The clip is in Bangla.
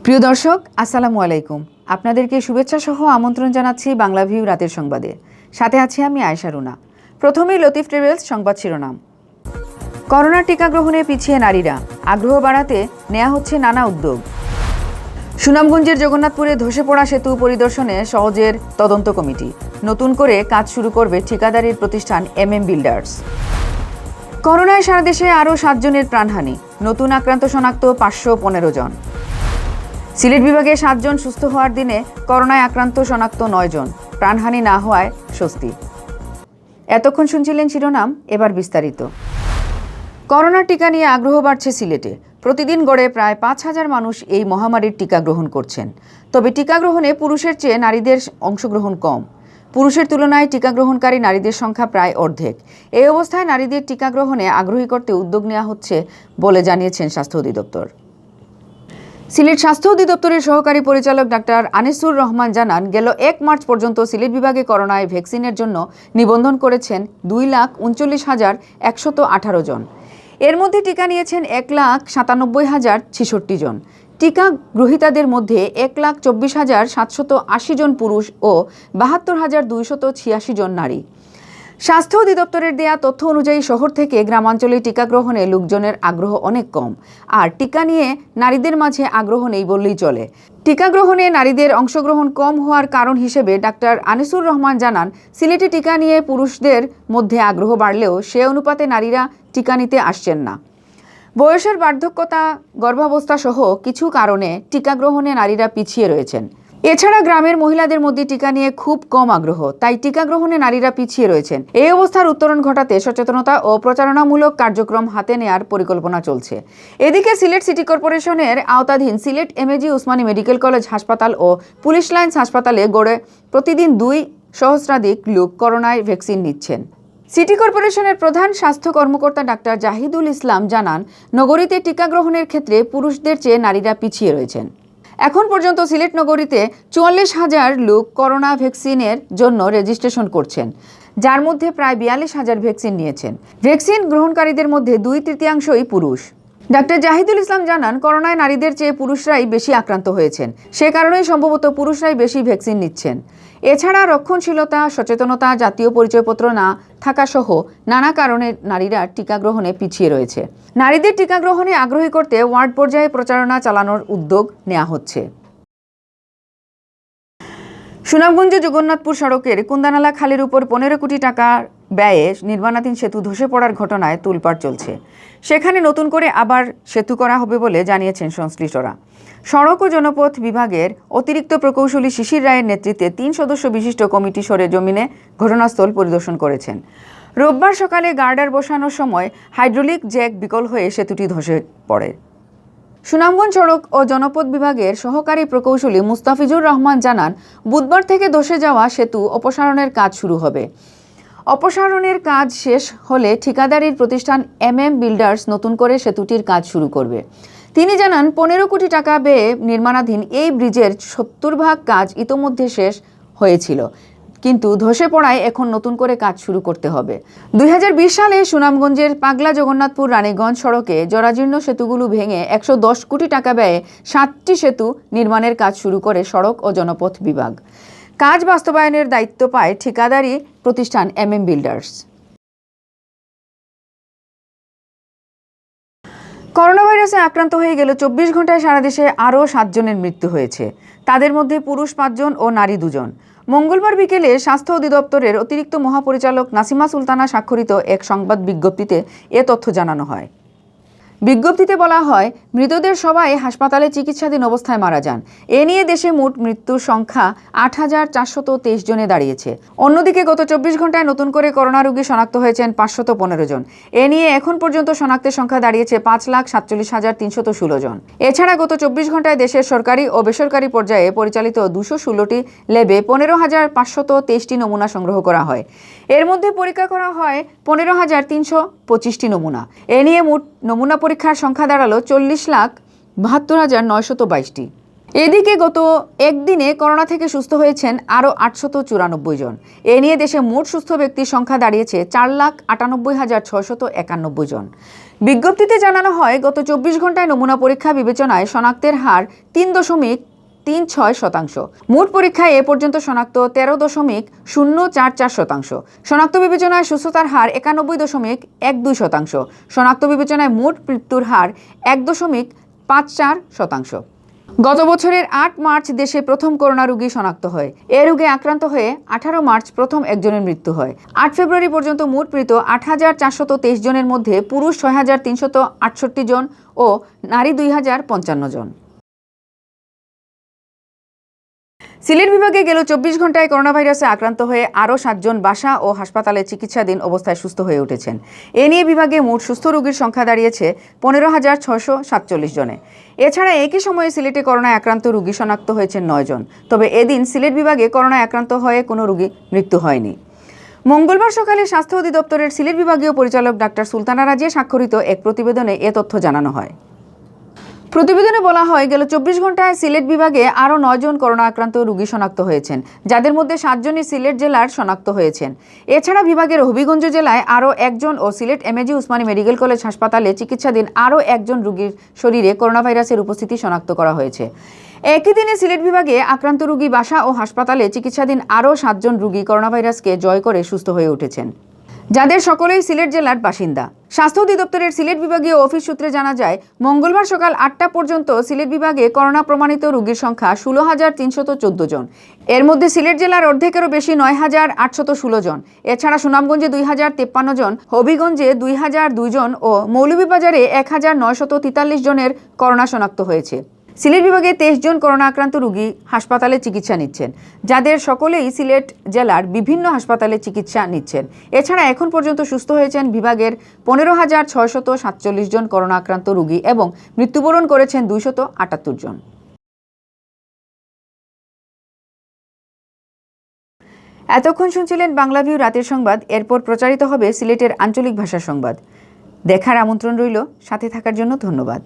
প্রিয় দর্শক, আসসালামু আলাইকুম। আপনাদেরকে শুভেচ্ছা সহ আমন্ত্রণ জানাচ্ছি বাংলা ভিউ রাতের সংবাদে। সাথে আছি আমি আয়েশা রুনা। প্রথমেই লতিফ ট্রেভেলস সংবাদ শিরোনাম। করোনার টিকা গ্রহণে পিছিয়ে নারীরা, আগ্রহ বাড়াতে নেওয়া হচ্ছে নানা উদ্যোগ। সুনামগঞ্জের জগন্নাথপুরে ধসে পড়া সেতু পরিদর্শনে সহজের তদন্ত কমিটি। নতুন করে কাজ শুরু করবে ঠিকাদারির প্রতিষ্ঠান বিল্ডার্স। করোনায় সারা দেশে আরও 7 জনের প্রাণহানি, নতুন আক্রান্ত শনাক্ত 515 জন। সিলেট বিভাগে 7 জন সুস্থ হওয়ার দিনে করোনায় আক্রান্ত শনাক্ত 9 জন, প্রাণহানি না হওয়ায় স্বস্তি। এতক্ষণ শুনছিলেন শিরোনাম, এবার বিস্তারিত। করোনার টিকা নিয়ে আগ্রহ বাড়ছে সিলেটে। প্রতিদিন গড়ে প্রায় 5,000 মানুষ এই মহামারীর টিকা গ্রহণ করছেন। তবে টিকা গ্রহণে পুরুষের চেয়ে নারীদের অংশগ্রহণ কম। পুরুষের তুলনায় টিকা গ্রহণকারী নারীদের সংখ্যা প্রায় অর্ধেক। এই অবস্থায় নারীদের টিকা গ্রহণে আগ্রহী করতে উদ্যোগ নেওয়া হচ্ছে বলে জানিয়েছেন স্বাস্থ্য অধিদপ্তর। সিলেট স্বাস্থ্য অধিদপ্তরের সহকারী পরিচালক ডাক্তার আনিসুর রহমান জানান, গেল 1 মার্চ পর্যন্ত সিলেট বিভাগে করোনায় ভ্যাকসিনের জন্য নিবন্ধন করেছেন 2,39,118 জন। এর মধ্যে টিকা নিয়েছেন 1,97,066 জন। টিকা গ্রহীতাদের মধ্যে 1,24,780 জন পুরুষ ও 72,286 জন নারী। স্বাস্থ্য অধিদপ্তরের দেয়া তথ্য অনুযায়ী শহর থেকে গ্রামাঞ্চলে টিকা গ্রহণে লোকজনের আগ্রহ অনেক কম, আর টিকা নিয়ে নারীদের মাঝে আগ্রহ নেই বললেই চলে। টিকা গ্রহণে নারীদের অংশগ্রহণ কম হওয়ার কারণ হিসেবে ডাক্তার আনিসুর রহমান জানান, সিলেটে টিকা নিয়ে পুরুষদের মধ্যে আগ্রহ বাড়লেও সে অনুপাতে নারীরা টিকা নিতে আসছেন না। বয়সের বার্ধক্যতা, গর্ভাবস্থা সহ কিছু কারণে টিকা গ্রহণে নারীরা পিছিয়ে রয়েছেন। এছাড়া গ্রামের মহিলাদের মধ্যে টিকা নিয়ে খুব কম আগ্রহ, তাই টিকা গ্রহণে নারীরা পিছিয়ে রয়েছেন। এই অবস্থার উত্তরণ ঘটাতে সচেতনতা ও প্রচারণামূলক কার্যক্রম হাতে নেয়ার পরিকল্পনা চলছে। এদিকে সিলেট সিটি কর্পোরেশনের আওতাধীন Sylhet MAG Osmani medical college হাসপাতাল ও পুলিশ লাইন্স হাসপাতালে গড়ে প্রতিদিন 2 সহস্রাধিক লোক করোনায় ভ্যাকসিন নিচ্ছেন। সিটি কর্পোরেশনের প্রধান স্বাস্থ্য কর্মকর্তা ডাক্তার জাহিদুল ইসলাম জানান, নগরীতে টিকা গ্রহণের ক্ষেত্রে পুরুষদের চেয়ে নারীরা পিছিয়ে রয়েছেন। এখন পর্যন্ত সিলেট নগরীতে 44,000 লোক করোনা ভ্যাকসিনের জন্য রেজিস্ট্রেশন করছেন, যার মধ্যে প্রায় 42,000 ভ্যাকসিন নিয়েছেন। ভ্যাকসিন গ্রহণকারীদের মধ্যে 2/3 পুরুষ। ডাক্তার জাহিদুল ইসলাম জানান, করোনায় নারীদের চেয়ে পুরুষরাই বেশি আক্রান্ত হয়েছেন, সে কারণেই সম্ভবত পুরুষরাই বেশি ভ্যাকসিন নিচ্ছেন। এছাড়া রক্ষণশীলতা, সচেতনতা, জাতীয় পরিচয়পত্র না থাকা সহ নানা কারণে নারীরা টিকা গ্রহণে পিছিয়ে রয়েছে। নারীদের টিকা গ্রহণে আগ্রহী করতে ওয়ার্ড পর্যায়ে প্রচারণা চালানোর উদ্যোগ নেওয়া হচ্ছে। সুনামগঞ্জ জগন্নাথপুর সড়কের কুন্দানালা খালের উপর 15 কোটি টাকা ব্যয়ে নির্মাণাধীন সেতু ধসে পড়ার ঘটনায় তোলপাড় চলছে। সেখানে নতুন করে আবার সেতু করা হবে বলে জানিয়েছেন সংশ্লিষ্টরা। সড়ক ও জনপথ বিভাগের অতিরিক্ত প্রকৌশলী শিশির রায়ের নেতৃত্বে 3 সদস্য বিশিষ্ট কমিটি সরেজমিনে ঘটনাস্থল পরিদর্শন করেছেন। রোববার সকালে গার্ডার বসানোর সময় হাইড্রোলিক জ্যাক বিকল হয়ে সেতুটি ধসে পড়ে। সুনামগঞ্জ সড়ক ও জনপথ বিভাগের সহকারী প্রকৌশলী মুস্তাফিজুর রহমান জানান, বুধবার থেকে ধসে যাওয়া সেতু অপসারণের কাজ শুরু হবে। অপসারণের কাজ শেষ হলে ঠিকাদারির প্রতিষ্ঠান বিল্ডার্স নতুন করে সেতুটির কাজ শুরু করবে। তিনি জানান, 15 কোটি টাকা ব্যয়ে নির্মাণাধীন এই ব্রিজের 70% কাজ ইতোমধ্যে শেষ হয়েছিল, কিন্তু ধসে পড়ায় এখন নতুন করে কাজ শুরু করতে হবে। 2020 সালে সুনামগঞ্জের পাগলা জগন্নাথপুর রানীগঞ্জ সড়কে জরাজীর্ণ সেতুগুলো ভেঙে 110 কোটি টাকা ব্যয়ে 7টি সেতু নির্মাণের কাজ শুরু করে সড়ক ও জনপথ বিভাগ। কাজ বাস্তবায়নের দায়িত্ব পায় ঠিকাদারি প্রতিষ্ঠান বিল্ডার্স। করোনা ভাইরাসে আক্রান্ত হয়ে গেল 24 ঘন্টায় সারা দেশে আরও 7 জনের মৃত্যু হয়েছে। তাদের মধ্যে পুরুষ 5 জন ও নারী 2 জন। মঙ্গলবার বিকেলে স্বাস্থ্য অধিদপ্তরের অতিরিক্ত মহাপরিচালক নাসিমা সুলতানা স্বাক্ষরিত এক সংবাদ বিজ্ঞপ্তিতে এ তথ্য জানানো হয়। বিজ্ঞপ্তিতে বলা হয়, মৃতদের সবাই হাসপাতালে চিকিৎসাধীন অবস্থায় মারা যান। এ নিয়ে দেশে মোট মৃত্যুর সংখ্যা 8,423 জনে দাঁড়িয়েছে। অন্যদিকে গত 24 ঘন্টায় নতুন করে করোনা রোগী শনাক্ত হয়েছেন 515 জন। এ নিয়ে এখন পর্যন্ত শনাক্তের সংখ্যা দাঁড়িয়েছে 5,47,316 জন। এছাড়া গত 24 ঘন্টায় দেশের সরকারি ও বেসরকারি পর্যায়ে পরিচালিত 216টি ল্যাবে 15,523টি নমুনা সংগ্রহ করা হয়। এর মধ্যে পরীক্ষা করা হয় 15,325টি নমুনা। এ নিয়ে মোট নমুনা পরীক্ষার সংখ্যা দাঁড়ালো 40,72,922টি। এদিকে গত একদিনে করোনা থেকে সুস্থ হয়েছেন আরও 894 জন। এ নিয়ে দেশে মোট সুস্থ ব্যক্তির সংখ্যা দাঁড়িয়েছে 4,98,691 জন। বিজ্ঞপ্তিতে জানানো হয়, গত 24 ঘন্টায় নমুনা পরীক্ষা বিবেচনায় শনাক্তের হার 3.36%। মোট পরীক্ষায় এ পর্যন্ত শনাক্ত 13.044%। শনাক্ত বিবেচনায় সুস্থতার হার 91.12%। শনাক্ত বিবেচনায় মোট মৃত্যুর হার 1.54%। গত বছরের 8 মার্চ দেশে প্রথম করোনা রোগী শনাক্ত হয়। এ রোগে আক্রান্ত হয়ে 18 মার্চ প্রথম একজনের মৃত্যু হয়। 8 ফেব্রুয়ারি পর্যন্ত মোট মৃত 8,423 জনের মধ্যে পুরুষ 6,368 জন ও নারী 2,055 জন। সিলেট বিভাগে গেল 24 ঘন্টায় করোনা ভাইরাসে আক্রান্ত হয়ে আরও 7 জন বাসা ও হাসপাতালে চিকিৎসাধীন অবস্থায় সুস্থ হয়ে উঠেছেন। এ নিয়ে বিভাগে মোট সুস্থ রোগীর সংখ্যা দাঁড়িয়েছে 15,647 জনে। এছাড়া একই সময়ে সিলেটে করোনায় আক্রান্ত রোগী শনাক্ত হয়েছেন 9 জন। তবে এদিন সিলেট বিভাগে করোনায় আক্রান্ত হয়ে কোনো রোগী মৃত্যু হয়নি। মঙ্গলবার সকালে স্বাস্থ্য অধিদপ্তরের সিলেট বিভাগীয় পরিচালক ডাক্তার সুলতানা রাজিয়া স্বাক্ষরিত এক প্রতিবেদনে এ তথ্য জানানো হয়। প্রতিবেদনে বলা হয়, গেল 24 ঘন্টায় সিলেট বিভাগে আরও 9 জন করোনা আক্রান্ত রোগী শনাক্ত হয়েছেন, যাদের মধ্যে 7 জনই সিলেট জেলার শনাক্ত হয়েছেন। এছাড়া বিভাগের হবিগঞ্জ জেলায় আরও 1 জন ও Sylhet MAG Osmani medical college হাসপাতালে চিকিৎসাধীন আরও 1 জন রোগীর শরীরে করোনা ভাইরাসের উপস্থিতি শনাক্ত করা হয়েছে। একই দিনে সিলেট বিভাগে আক্রান্ত রোগী বাসা ও হাসপাতালে চিকিৎসাধীন আরও 7 জন রোগী করোনা ভাইরাসকে জয় করে সুস্থ হয়ে উঠেছেন, যাদের সকলেই সিলেট জেলার বাসিন্দা। স্বাস্থ্য অধিদপ্তরের সিলেট বিভাগীয় অফিস সূত্রে জানা যায়, মঙ্গলবার সকাল 8টা পর্যন্ত সিলেট বিভাগে করোনা প্রমাণিত রোগীর সংখ্যা 16,314 জন। এর মধ্যে সিলেট জেলার অর্ধেকেরও বেশি 9,816 জন। এছাড়া সুনামগঞ্জে 2,053 জন, হবিগঞ্জে 2,002 জন ও মৌলভীবাজারে 1,943 জনের করোনা শনাক্ত হয়েছে। সিলেট বিভাগে 23 জন করোনা আক্রান্ত রোগী হাসপাতালে চিকিৎসা নিচ্ছেন, যাদের সকলেই সিলেট জেলার বিভিন্ন হাসপাতালে চিকিৎসা নিচ্ছেন। এছাড়া এখন পর্যন্ত সুস্থ হয়েছেন বিভাগের 15,647 জন করোনা আক্রান্ত রোগী এবং মৃত্যুবরণ করেছেন 278 জন। এতক্ষণ শুনছিলেন বাংলাভিউ রাতের সংবাদ। এরপর প্রচারিত হবে সিলেটের আঞ্চলিক ভাষার সংবাদ। দেখার আমন্ত্রণ রইল। সাথে থাকার জন্য ধন্যবাদ।